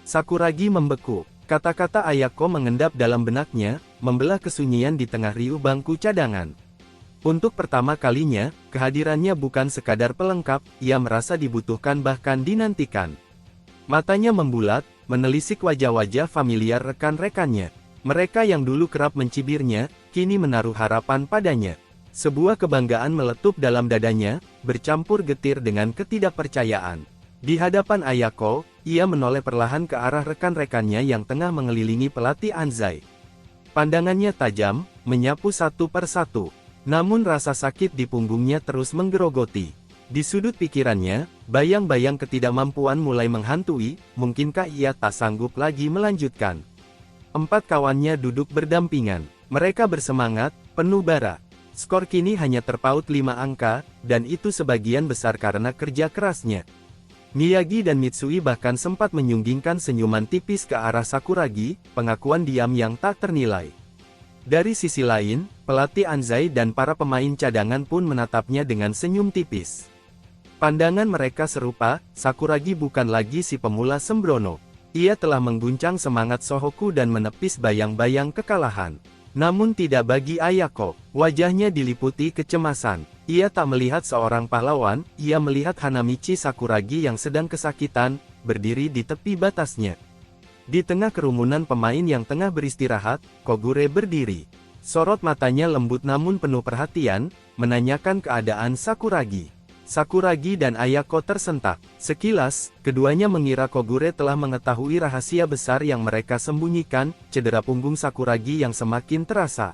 Sakuragi membeku. Kata-kata Ayako mengendap dalam benaknya, membelah kesunyian di tengah riuh bangku cadangan. Untuk pertama kalinya, kehadirannya bukan sekadar pelengkap, ia merasa dibutuhkan bahkan dinantikan. Matanya membulat, menelisik wajah-wajah familiar rekan-rekannya. Mereka yang dulu kerap mencibirnya, kini menaruh harapan padanya. Sebuah kebanggaan meletup dalam dadanya, bercampur getir dengan ketidakpercayaan. Di hadapan Ayako, ia menoleh perlahan ke arah rekan-rekannya yang tengah mengelilingi pelatih Anzai. Pandangannya tajam, menyapu satu persatu. Namun rasa sakit di punggungnya terus menggerogoti. Di sudut pikirannya, bayang-bayang ketidakmampuan mulai menghantui, mungkinkah ia tak sanggup lagi melanjutkan. 4 kawannya duduk berdampingan. Mereka bersemangat, penuh bara. Skor kini hanya terpaut 5 angka, dan itu sebagian besar karena kerja kerasnya. Miyagi dan Mitsui bahkan sempat menyunggingkan senyuman tipis ke arah Sakuragi, pengakuan diam yang tak ternilai. Dari sisi lain, pelatih Anzai dan para pemain cadangan pun menatapnya dengan senyum tipis. Pandangan mereka serupa, Sakuragi bukan lagi si pemula sembrono. Ia telah mengguncang semangat Shohoku dan menepis bayang-bayang kekalahan. Namun tidak bagi Ayako, wajahnya diliputi kecemasan. Ia tak melihat seorang pahlawan, ia melihat Hanamichi Sakuragi yang sedang kesakitan, berdiri di tepi batasnya. Di tengah kerumunan pemain yang tengah beristirahat, Kogure berdiri. Sorot matanya lembut namun penuh perhatian, menanyakan keadaan Sakuragi. Sakuragi dan Ayako tersentak. Sekilas, keduanya mengira Kogure telah mengetahui rahasia besar yang mereka sembunyikan, cedera punggung Sakuragi yang semakin terasa.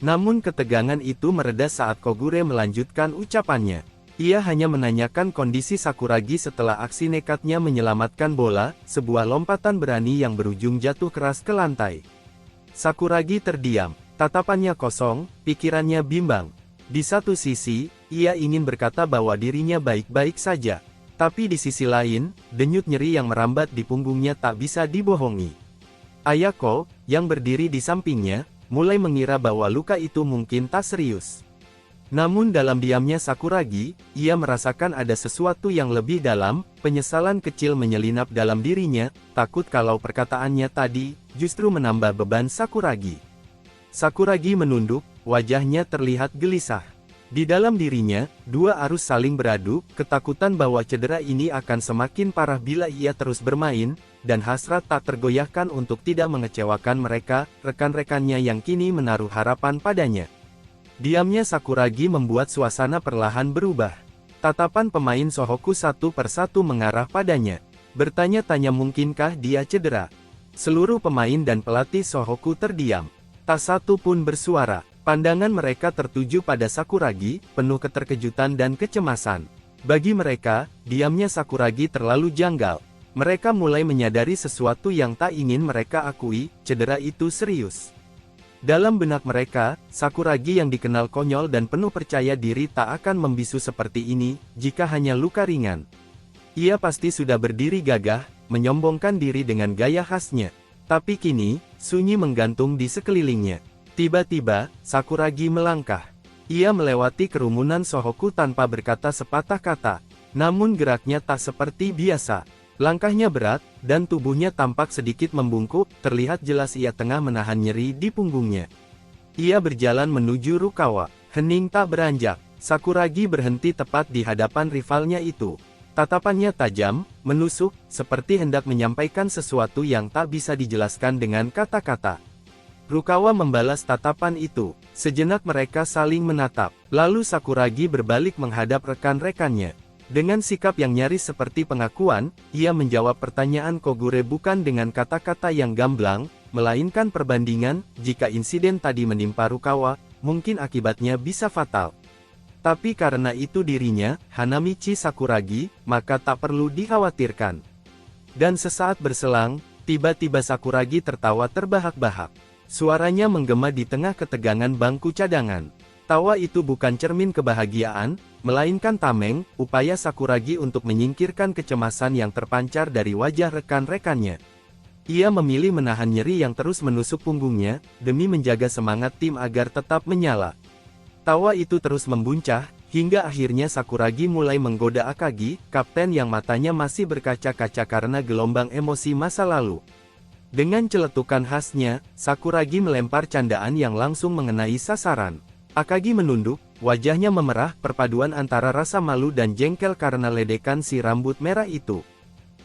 Namun ketegangan itu mereda saat Kogure melanjutkan ucapannya. Ia hanya menanyakan kondisi Sakuragi setelah aksi nekatnya menyelamatkan bola, sebuah lompatan berani yang berujung jatuh keras ke lantai. Sakuragi terdiam, tatapannya kosong, pikirannya bimbang. Di satu sisi, ia ingin berkata bahwa dirinya baik-baik saja. Tapi di sisi lain, denyut nyeri yang merambat di punggungnya tak bisa dibohongi. Ayako, yang berdiri di sampingnya, mulai mengira bahwa luka itu mungkin tak serius. Namun dalam diamnya Sakuragi, ia merasakan ada sesuatu yang lebih dalam, penyesalan kecil menyelinap dalam dirinya, takut kalau perkataannya tadi, justru menambah beban Sakuragi. Sakuragi menunduk, wajahnya terlihat gelisah. Di dalam dirinya, dua arus saling beradu, ketakutan bahwa cedera ini akan semakin parah bila ia terus bermain, dan hasrat tak tergoyahkan untuk tidak mengecewakan mereka, rekan-rekannya yang kini menaruh harapan padanya. Diamnya Sakuragi membuat suasana perlahan berubah. Tatapan pemain Shohoku satu persatu mengarah padanya. Bertanya-tanya mungkinkah dia cedera. Seluruh pemain dan pelatih Shohoku terdiam. Tak satu pun bersuara. Pandangan mereka tertuju pada Sakuragi, penuh keterkejutan dan kecemasan. Bagi mereka, diamnya Sakuragi terlalu janggal. Mereka mulai menyadari sesuatu yang tak ingin mereka akui, cedera itu serius. Dalam benak mereka, Sakuragi yang dikenal konyol dan penuh percaya diri tak akan membisu seperti ini, jika hanya luka ringan. Ia pasti sudah berdiri gagah, menyombongkan diri dengan gaya khasnya. Tapi kini, sunyi menggantung di sekelilingnya. Tiba-tiba, Sakuragi melangkah. Ia melewati kerumunan Shohoku tanpa berkata sepatah kata. Namun geraknya tak seperti biasa. Langkahnya berat, dan tubuhnya tampak sedikit membungkuk, terlihat jelas ia tengah menahan nyeri di punggungnya. Ia berjalan menuju Rukawa. Hening tak beranjak. Sakuragi berhenti tepat di hadapan rivalnya itu. Tatapannya tajam, menusuk, seperti hendak menyampaikan sesuatu yang tak bisa dijelaskan dengan kata-kata. Rukawa membalas tatapan itu. Sejenak mereka saling menatap. Lalu Sakuragi berbalik menghadap rekan-rekannya. Dengan sikap yang nyaris seperti pengakuan, ia menjawab pertanyaan Kogure bukan dengan kata-kata yang gamblang, melainkan perbandingan, jika insiden tadi menimpa Rukawa, mungkin akibatnya bisa fatal. Tapi karena itu dirinya, Hanamichi Sakuragi, maka tak perlu dikhawatirkan. Dan sesaat berselang, tiba-tiba Sakuragi tertawa terbahak-bahak. Suaranya menggema di tengah ketegangan bangku cadangan. Tawa itu bukan cermin kebahagiaan, melainkan tameng, upaya Sakuragi untuk menyingkirkan kecemasan yang terpancar dari wajah rekan-rekannya. Ia memilih menahan nyeri yang terus menusuk punggungnya, demi menjaga semangat tim agar tetap menyala. Tawa itu terus membuncah, Hingga akhirnya Sakuragi mulai menggoda Akagi, kapten yang matanya masih berkaca-kaca karena gelombang emosi masa lalu. Dengan celetukan khasnya, Sakuragi melempar candaan yang langsung mengenai sasaran. Akagi menunduk, wajahnya memerah, perpaduan antara rasa malu dan jengkel karena ledekan si rambut merah itu.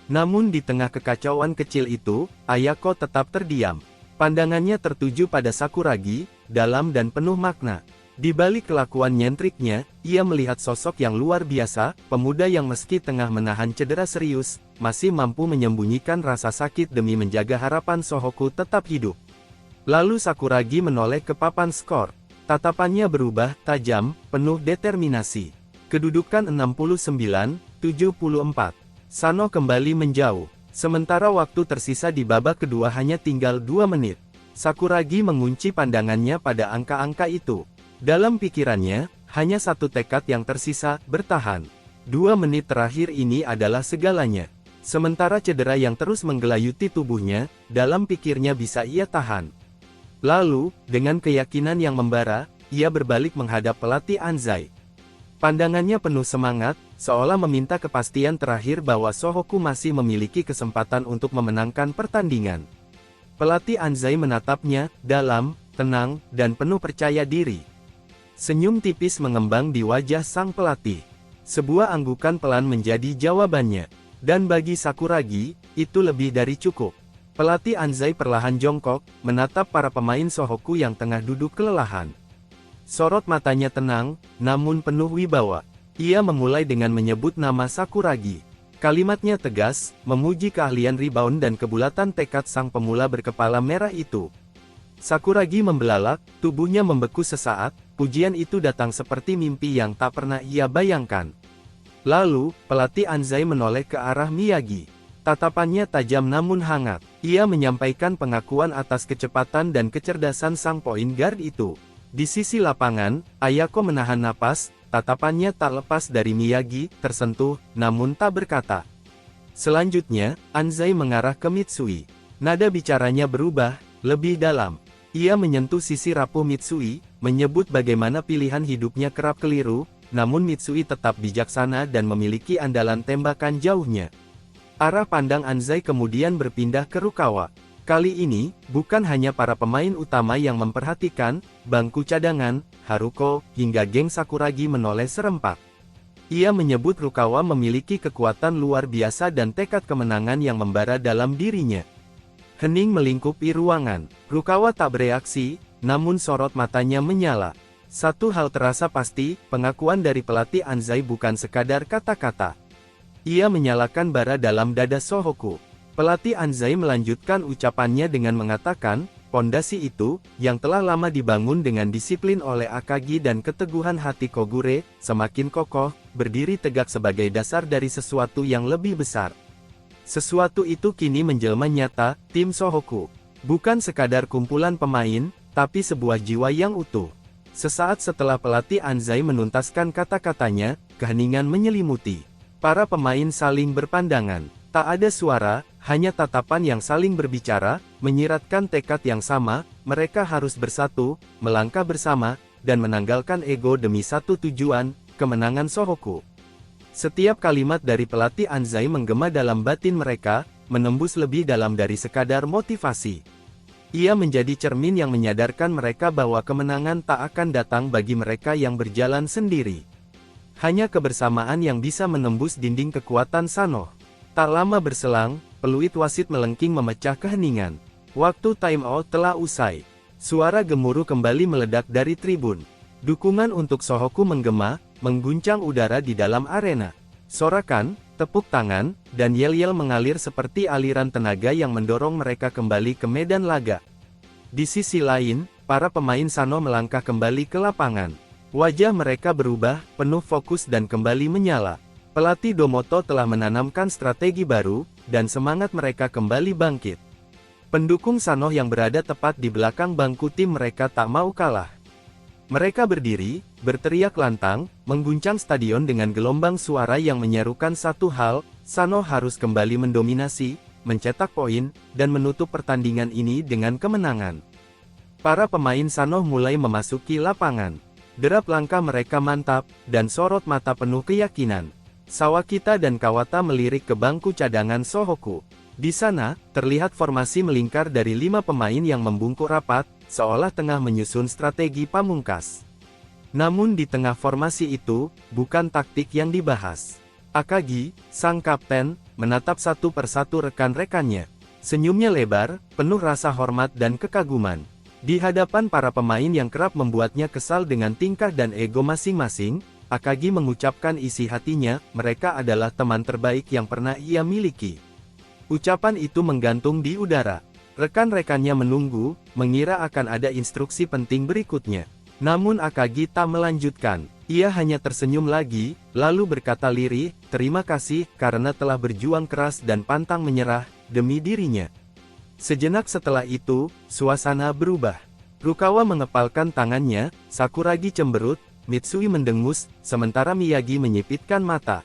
Namun di tengah kekacauan kecil itu, Ayako tetap terdiam. Pandangannya tertuju pada Sakuragi, dalam dan penuh makna. Di balik kelakuan nyentriknya, ia melihat sosok yang luar biasa, pemuda yang meski tengah menahan cedera serius, masih mampu menyembunyikan rasa sakit demi menjaga harapan Sohoku tetap hidup. Lalu Sakuragi menoleh ke papan skor. Tatapannya berubah, tajam, penuh determinasi. Kedudukan 69-74. Sano kembali menjauh. Sementara waktu tersisa di babak kedua hanya tinggal 2 menit. Sakuragi mengunci pandangannya pada angka-angka itu. Dalam pikirannya, hanya satu tekad yang tersisa, bertahan. 2 menit terakhir ini adalah segalanya. Sementara cedera yang terus menggelayuti tubuhnya, dalam pikirnya bisa ia tahan. Lalu, dengan keyakinan yang membara, ia berbalik menghadap pelatih Anzai. Pandangannya penuh semangat, seolah meminta kepastian terakhir bahwa Sohoku masih memiliki kesempatan untuk memenangkan pertandingan. Pelatih Anzai menatapnya, dalam, tenang, dan penuh percaya diri. Senyum tipis mengembang di wajah sang pelatih. Sebuah anggukan pelan menjadi jawabannya. Dan bagi Sakuragi, itu lebih dari cukup. Pelatih Anzai perlahan jongkok, menatap para pemain Sohoku yang tengah duduk kelelahan. Sorot matanya tenang, namun penuh wibawa. Ia memulai dengan menyebut nama Sakuragi. Kalimatnya tegas, memuji keahlian rebound dan kebulatan tekad sang pemula berkepala merah itu. Sakuragi membelalak, tubuhnya membeku sesaat, pujian itu datang seperti mimpi yang tak pernah ia bayangkan. Lalu, pelatih Anzai menoleh ke arah Miyagi. Tatapannya tajam namun hangat. Ia menyampaikan pengakuan atas kecepatan dan kecerdasan sang point guard itu. Di sisi lapangan, Ayako menahan napas, tatapannya tak lepas dari Miyagi, tersentuh, namun tak berkata. Selanjutnya, Anzai mengarah ke Mitsui. Nada bicaranya berubah, lebih dalam. Ia menyentuh sisi rapuh Mitsui, menyebut bagaimana pilihan hidupnya kerap keliru, namun Mitsui tetap bijaksana dan memiliki andalan tembakan jauhnya. Arah pandang Anzai kemudian berpindah ke Rukawa. Kali ini, bukan hanya para pemain utama yang memperhatikan, bangku cadangan, Haruko, hingga geng Sakuragi menoleh serempak. Ia menyebut Rukawa memiliki kekuatan luar biasa dan tekad kemenangan yang membara dalam dirinya. Hening melingkupi ruangan. Rukawa tak bereaksi, namun sorot matanya menyala. Satu hal terasa pasti, pengakuan dari pelatih Anzai bukan sekadar kata-kata. Ia menyalakan bara dalam dada Sohoku. Pelatih Anzai melanjutkan ucapannya dengan mengatakan, pondasi itu, yang telah lama dibangun dengan disiplin oleh Akagi dan keteguhan hati Kogure, semakin kokoh, berdiri tegak sebagai dasar dari sesuatu yang lebih besar. Sesuatu itu kini menjelma nyata, tim Sohoku. Bukan sekadar kumpulan pemain, tapi sebuah jiwa yang utuh. Sesaat setelah pelatih Anzai menuntaskan kata-katanya, keheningan menyelimuti. Para pemain saling berpandangan. Tak ada suara, hanya tatapan yang saling berbicara, menyiratkan tekad yang sama, mereka harus bersatu, melangkah bersama, dan menanggalkan ego demi satu tujuan, kemenangan Sohoku. Setiap kalimat dari pelatih Anzai menggema dalam batin mereka, menembus lebih dalam dari sekadar motivasi. Ia menjadi cermin yang menyadarkan mereka bahwa kemenangan tak akan datang bagi mereka yang berjalan sendiri. Hanya kebersamaan yang bisa menembus dinding kekuatan Sano. Tak lama berselang, peluit wasit melengking memecah keheningan. Waktu time out telah usai. Suara gemuruh kembali meledak dari tribun. Dukungan untuk Sohoku menggema, mengguncang udara di dalam arena. Sorakan, tepuk tangan, dan yel-yel mengalir seperti aliran tenaga yang mendorong mereka kembali ke medan laga. Di sisi lain, para pemain Sano melangkah kembali ke lapangan. Wajah mereka berubah, penuh fokus dan kembali menyala. Pelatih Domoto telah menanamkan strategi baru, dan semangat mereka kembali bangkit. Pendukung Sano yang berada tepat di belakang bangku tim mereka tak mau kalah. Mereka berdiri, berteriak lantang, mengguncang stadion dengan gelombang suara yang menyerukan satu hal, Sano harus kembali mendominasi, mencetak poin, dan menutup pertandingan ini dengan kemenangan. Para pemain Sano mulai memasuki lapangan. Derap langkah mereka mantap, dan sorot mata penuh keyakinan. Sawakita dan Kawata melirik ke bangku cadangan Shohoku. Di sana, terlihat formasi melingkar dari 5 pemain yang membungkuk rapat, seolah tengah menyusun strategi pamungkas. Namun di tengah formasi itu, bukan taktik yang dibahas. Akagi, sang kapten, menatap satu persatu rekan-rekannya. Senyumnya lebar, penuh rasa hormat dan kekaguman. Di hadapan para pemain yang kerap membuatnya kesal dengan tingkah dan ego masing-masing, Akagi mengucapkan isi hatinya, mereka adalah teman terbaik yang pernah ia miliki. Ucapan itu menggantung di udara. Rekan-rekannya menunggu, mengira akan ada instruksi penting berikutnya. Namun Akagi tak melanjutkan. Ia hanya tersenyum lagi, lalu berkata lirih, terima kasih, karena telah berjuang keras dan pantang menyerah, demi dirinya. Sejenak setelah itu, suasana berubah. Rukawa mengepalkan tangannya, Sakuragi cemberut, Mitsui mendengus, sementara Miyagi menyipitkan mata.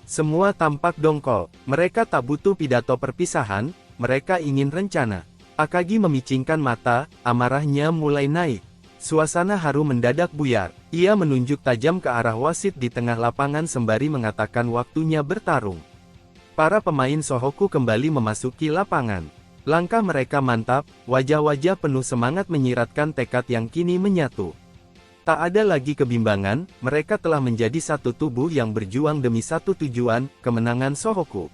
Semua tampak dongkol, mereka tak butuh pidato perpisahan, mereka ingin rencana. Akagi memicingkan mata, amarahnya mulai naik. Suasana haru mendadak buyar. Ia menunjuk tajam ke arah wasit di tengah lapangan sembari mengatakan waktunya bertarung. Para pemain Shohoku kembali memasuki lapangan. Langkah mereka mantap, wajah-wajah penuh semangat menyiratkan tekad yang kini menyatu. Tak ada lagi kebimbangan, mereka telah menjadi satu tubuh yang berjuang demi satu tujuan, kemenangan Shohoku.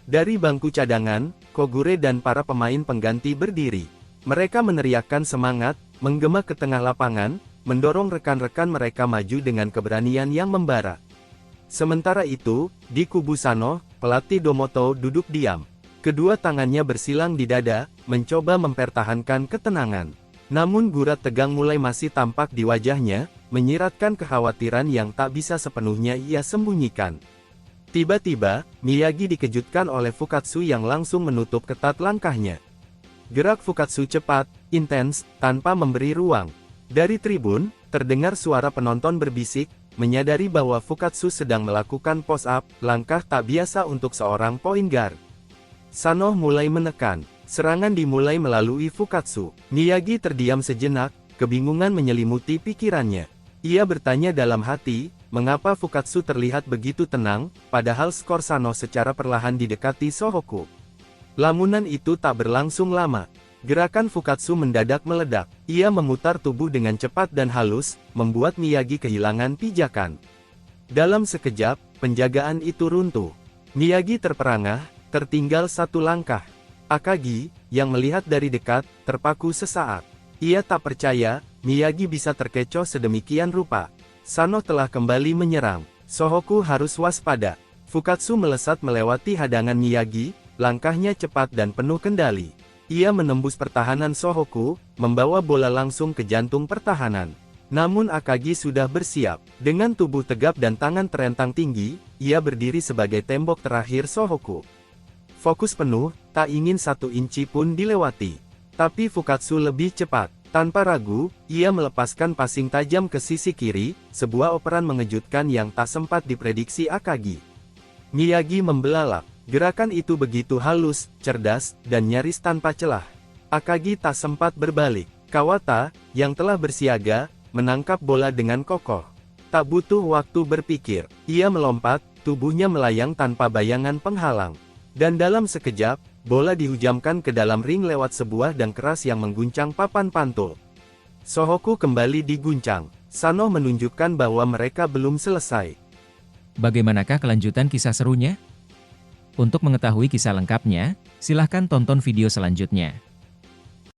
Dari bangku cadangan, Kogure dan para pemain pengganti berdiri. Mereka meneriakkan semangat, menggema ke tengah lapangan, mendorong rekan-rekan mereka maju dengan keberanian yang membara. Sementara itu, di kubu Sano, pelatih Domoto duduk diam. Kedua tangannya bersilang di dada, mencoba mempertahankan ketenangan. Namun gurat tegang mulai masih tampak di wajahnya, menyiratkan kekhawatiran yang tak bisa sepenuhnya ia sembunyikan. Tiba-tiba, Miyagi dikejutkan oleh Fukatsu yang langsung menutup ketat langkahnya. Gerak Fukatsu cepat, intens, tanpa memberi ruang. Dari tribun, terdengar suara penonton berbisik, menyadari bahwa Fukatsu sedang melakukan post-up, langkah tak biasa untuk seorang point guard. Sano mulai menekan. Serangan dimulai melalui Fukatsu. Miyagi terdiam sejenak, kebingungan menyelimuti pikirannya. Ia bertanya dalam hati, mengapa Fukatsu terlihat begitu tenang, padahal skor Sano secara perlahan didekati Shohoku. Lamunan itu tak berlangsung lama. Gerakan Fukatsu mendadak meledak. Ia memutar tubuh dengan cepat dan halus, membuat Miyagi kehilangan pijakan. Dalam sekejap, penjagaan itu runtuh. Miyagi terperangah, tertinggal satu langkah. Akagi, yang melihat dari dekat, terpaku sesaat. Ia tak percaya, Miyagi bisa terkecoh sedemikian rupa. Sano telah kembali menyerang. Shohoku harus waspada. Fukatsu melesat melewati hadangan Miyagi, langkahnya cepat dan penuh kendali. Ia menembus pertahanan Shohoku, membawa bola langsung ke jantung pertahanan. Namun Akagi sudah bersiap. Dengan tubuh tegap dan tangan terentang tinggi, ia berdiri sebagai tembok terakhir Shohoku. Fokus penuh, tak ingin satu inci pun dilewati. Tapi Fukatsu lebih cepat. Tanpa ragu, ia melepaskan passing tajam ke sisi kiri, sebuah operan mengejutkan yang tak sempat diprediksi Akagi. Miyagi membelalak. Gerakan itu begitu halus, cerdas, dan nyaris tanpa celah. Akagi tak sempat berbalik. Kawata, yang telah bersiaga, menangkap bola dengan kokoh. Tak butuh waktu berpikir. Ia melompat, tubuhnya melayang tanpa bayangan penghalang. Dan dalam sekejap, bola dihujamkan ke dalam ring lewat sebuah dang keras yang mengguncang papan pantul. Shohoku kembali diguncang. Sano menunjukkan bahwa mereka belum selesai. Bagaimanakah kelanjutan kisah serunya? Untuk mengetahui kisah lengkapnya, silahkan tonton video selanjutnya.